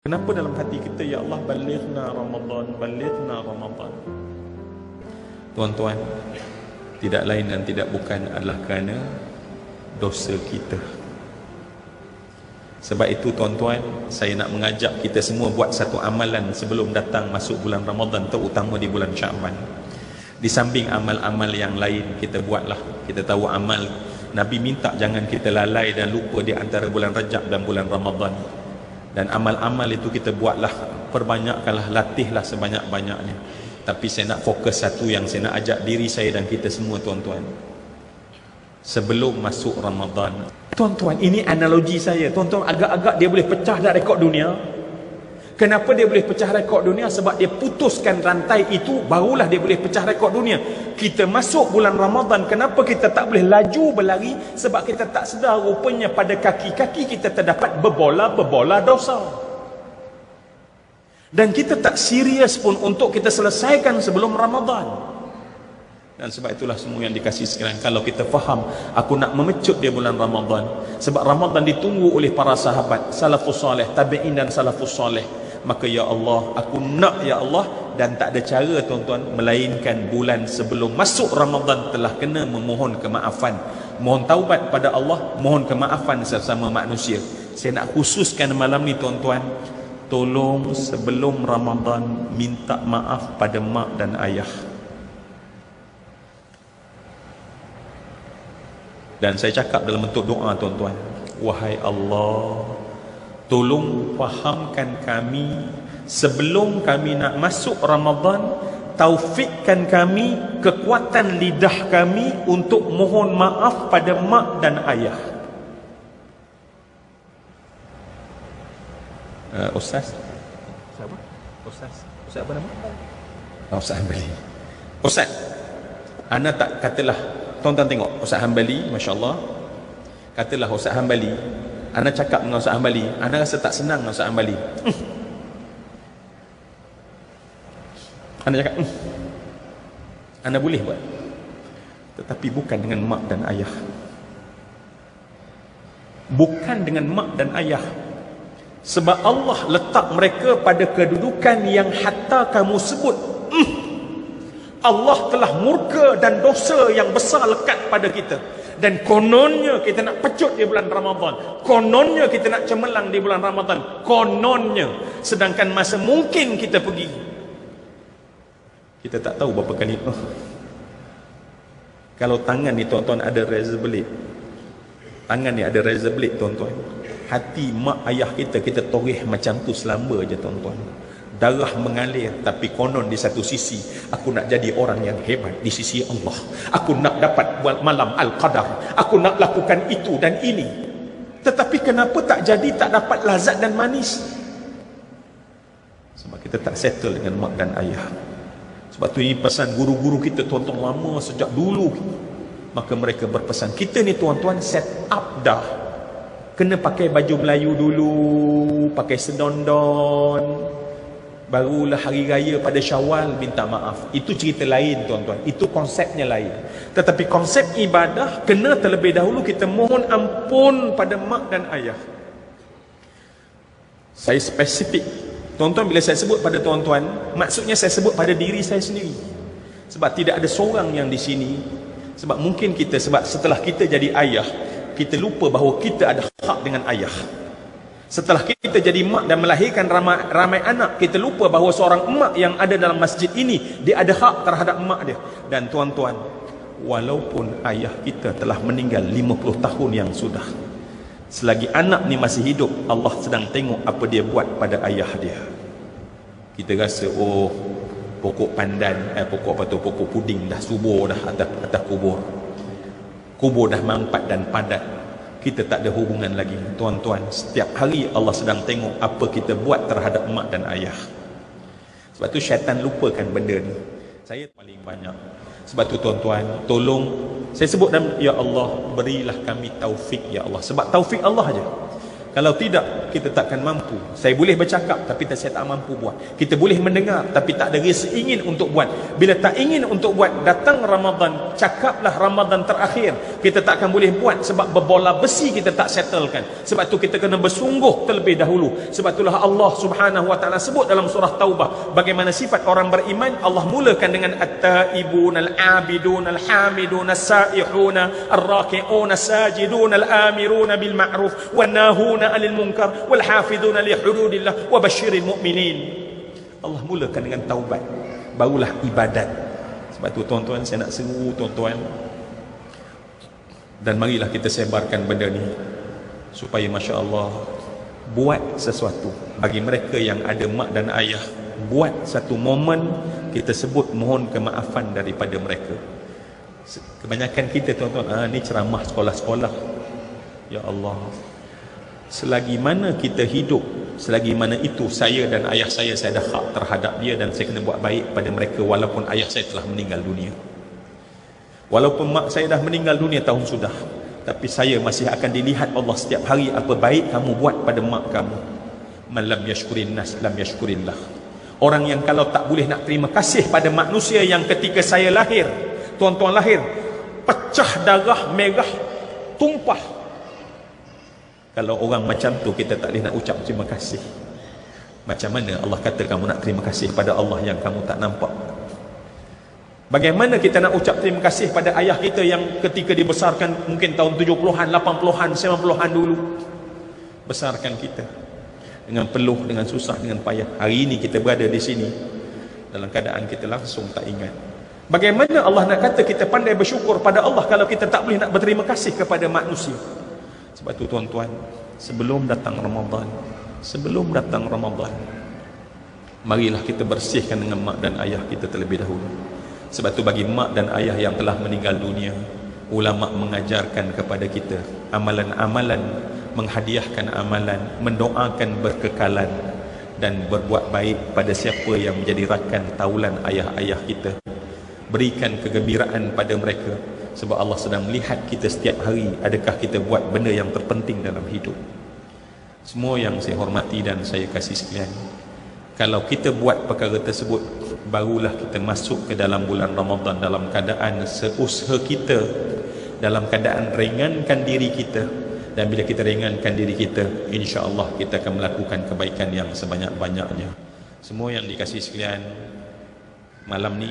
Kenapa dalam hati kita, ya Allah, balighna Ramadan, balighna Ramadan? Tuan-tuan, tidak lain dan tidak bukan adalah kerana dosa kita. Sebab itu tuan-tuan, saya nak mengajak kita semua buat satu amalan sebelum datang masuk bulan Ramadan, terutama di bulan Sya'ban. Di samping amal-amal yang lain, kita buatlah. Kita tahu amal Nabi minta jangan kita lalai dan lupa di antara bulan Rajab dan bulan Ramadan. Dan amal-amal itu kita buatlah, perbanyakkanlah, latihlah sebanyak-banyaknya. Tapi saya nak fokus satu yang saya nak ajak diri saya dan kita semua tuan-tuan. Sebelum masuk Ramadan, tuan-tuan, ini analogi saya. Tuan-tuan, agak-agak dia boleh pecah dah rekod dunia. Kenapa dia boleh pecah rekod dunia? Sebab dia putuskan rantai itu, barulah dia boleh pecah rekod dunia. Kita masuk bulan Ramadan, kenapa kita tak boleh laju berlari? Sebab kita tak sedar rupanya pada kaki-kaki kita terdapat berbola-berbola dosa. Dan kita tak serius pun untuk kita selesaikan sebelum Ramadan. Dan sebab itulah semua yang dikasih sekalian, kalau kita faham, aku nak memecut dia bulan Ramadan. Sebab Ramadan ditunggu oleh para sahabat, salafus soleh, tabi'in dan salafus soleh. Maka ya Allah, aku nak ya Allah, dan tak ada cara tuan-tuan melainkan bulan sebelum masuk Ramadan telah kena memohon kemaafan, mohon taubat pada Allah, mohon kemaafan sesama manusia. Saya nak khususkan malam ni tuan-tuan, tolong sebelum Ramadan minta maaf pada mak dan ayah. Dan saya cakap dalam bentuk doa tuan-tuan, wahai Allah, tolong fahamkan kami sebelum kami nak masuk Ramadan, taufikkan kami, kekuatan lidah kami untuk mohon maaf pada mak dan ayah. Ustaz? Siapa? Ustaz? Ustaz apa nama? Ustaz Hambali. Ustaz, ana tak katalah, tuan-tuan tengok Ustaz Hambali, Masya Allah. Katalah Ustaz Hambali, ana cakap dengan Ustaz Hambali, ana rasa tak senang dengan Ustaz Hambali. Ana cakap, ana boleh buat. Tetapi bukan dengan mak dan ayah. Bukan dengan mak dan ayah. Sebab Allah letak mereka pada kedudukan yang hatta kamu sebut, Allah telah murka dan dosa yang besar lekat pada kita. Dan kononnya kita nak pecut di bulan Ramadan, kononnya kita nak cemerlang di bulan Ramadan, kononnya. Sedangkan masa mungkin kita pergi, kita tak tahu berapa kali. Kalau tangan ni tuan-tuan ada razor blade, tangan ni ada razor blade tuan-tuan, hati mak ayah kita toreh macam tu selamba je tuan-tuan. Darah mengalir, tapi konon di satu sisi, aku nak jadi orang yang hebat di sisi Allah. Aku nak dapat malam Al-Qadar. Aku nak lakukan itu dan ini. Tetapi kenapa tak jadi, tak dapat lazat dan manis? Sebab kita tak settle dengan mak dan ayah. Sebab tu ini pesan guru-guru kita tuan-tuan lama sejak dulu. Maka mereka berpesan, kita ni tuan-tuan set up dah. Kena pakai baju Melayu dulu, pakai sedondon, barulah hari raya pada Syawal minta maaf. Itu cerita lain tuan-tuan, itu konsepnya lain. Tetapi konsep ibadah, kena terlebih dahulu kita mohon ampun pada mak dan ayah. Saya spesifik tuan-tuan, bila saya sebut pada tuan-tuan, maksudnya saya sebut pada diri saya sendiri. Sebab tidak ada seorang yang di sini, sebab mungkin kita, sebab setelah kita jadi ayah, kita lupa bahawa kita ada hak dengan ayah. Setelah kita jadi mak dan melahirkan ramai anak, kita lupa bahawa seorang emak yang ada dalam masjid ini, dia ada hak terhadap emak dia. Dan tuan-tuan, walaupun ayah kita telah meninggal 50 tahun yang sudah, selagi anak ni masih hidup, Allah sedang tengok apa dia buat pada ayah dia. Kita rasa, oh, pokok pandan, pokok puding dah subur dah atas kubur. Kubur dah mampat dan padat. Kita tak ada hubungan lagi. Tuan-tuan, setiap hari Allah sedang tengok apa kita buat terhadap mak dan ayah. Sebab tu syaitan lupakan benda ni. Saya paling banyak. Sebab tu tuan-tuan, tolong, saya sebut dalam, ya Allah, berilah kami taufik ya Allah. Sebab taufik Allah aja. Kalau tidak, kita takkan mampu. Saya boleh bercakap, tapi saya tak mampu buat. Kita boleh mendengar, tapi tak ada rasa ingin untuk buat. Bila tak ingin untuk buat, datang Ramadan, cakaplah Ramadan terakhir. Kita takkan boleh buat sebab berbola besi kita tak settlekan. Sebab tu kita kena bersungguh terlebih dahulu. Sebab itulah Allah Subhanahu wa taala sebut dalam surah Taubah bagaimana sifat orang beriman. Allah mulakan dengan at-taibun al-abidun al-hamidun as-saihun ar-raki'un as-sajidun al-amirun bil ma'ruf wan nahun anil munkar wal hafizuna li hududillah wa basyiril mu'minin. Allah mulakan dengan taubat, barulah ibadat. Sebab tu tuan-tuan, saya nak seru tuan-tuan, dan marilah kita sebarkan benda ni supaya masya-Allah buat sesuatu bagi mereka yang ada mak dan ayah. Buat satu momen kita sebut mohon kemaafan daripada mereka. Kebanyakan kita tuan-tuan, ni ceramah sekolah-sekolah. Ya Allah, selagi mana kita hidup, selagi mana itu saya dan ayah saya ada hak terhadap dia, dan saya kena buat baik pada mereka walaupun ayah saya telah meninggal dunia, walaupun mak saya dah meninggal dunia tahun sudah, tapi saya masih akan dilihat Allah setiap hari apa baik kamu buat pada mak kamu. Man lam yashkurin nas lam yashkurillah. Orang yang kalau tak boleh nak terima kasih pada manusia yang ketika saya lahir, tuan-tuan lahir, pecah darah merah, tumpah. Kalau orang macam tu kita tak boleh nak ucap terima kasih, macam mana Allah kata kamu nak terima kasih pada Allah yang kamu tak nampak? Bagaimana kita nak ucap terima kasih pada ayah kita yang ketika dibesarkan mungkin tahun 70-an, 80-an, 90-an dulu, besarkan kita dengan peluh, dengan susah, dengan payah. Hari ini kita berada di sini dalam keadaan kita langsung tak ingat. Bagaimana Allah nak kata kita pandai bersyukur pada Allah kalau kita tak boleh nak berterima kasih kepada manusia? Sebab tu tuan-tuan, sebelum datang Ramadan, marilah kita bersihkan dengan mak dan ayah kita terlebih dahulu. Sebab tu bagi mak dan ayah yang telah meninggal dunia, ulama mengajarkan kepada kita amalan-amalan, menghadiahkan amalan, mendoakan berkekalan, dan berbuat baik pada siapa yang menjadi rakan taulan ayah-ayah kita. Berikan kegembiraan pada mereka, sebab Allah sedang melihat kita setiap hari, adakah kita buat benda yang terpenting dalam hidup. Semua yang saya hormati dan saya kasih sekalian, kalau kita buat perkara tersebut, barulah kita masuk ke dalam bulan Ramadan dalam keadaan seusaha kita, dalam keadaan ringankan diri kita. Dan bila kita ringankan diri kita, insya-Allah kita akan melakukan kebaikan yang sebanyak-banyaknya. Semua yang dikasihi sekalian, malam ni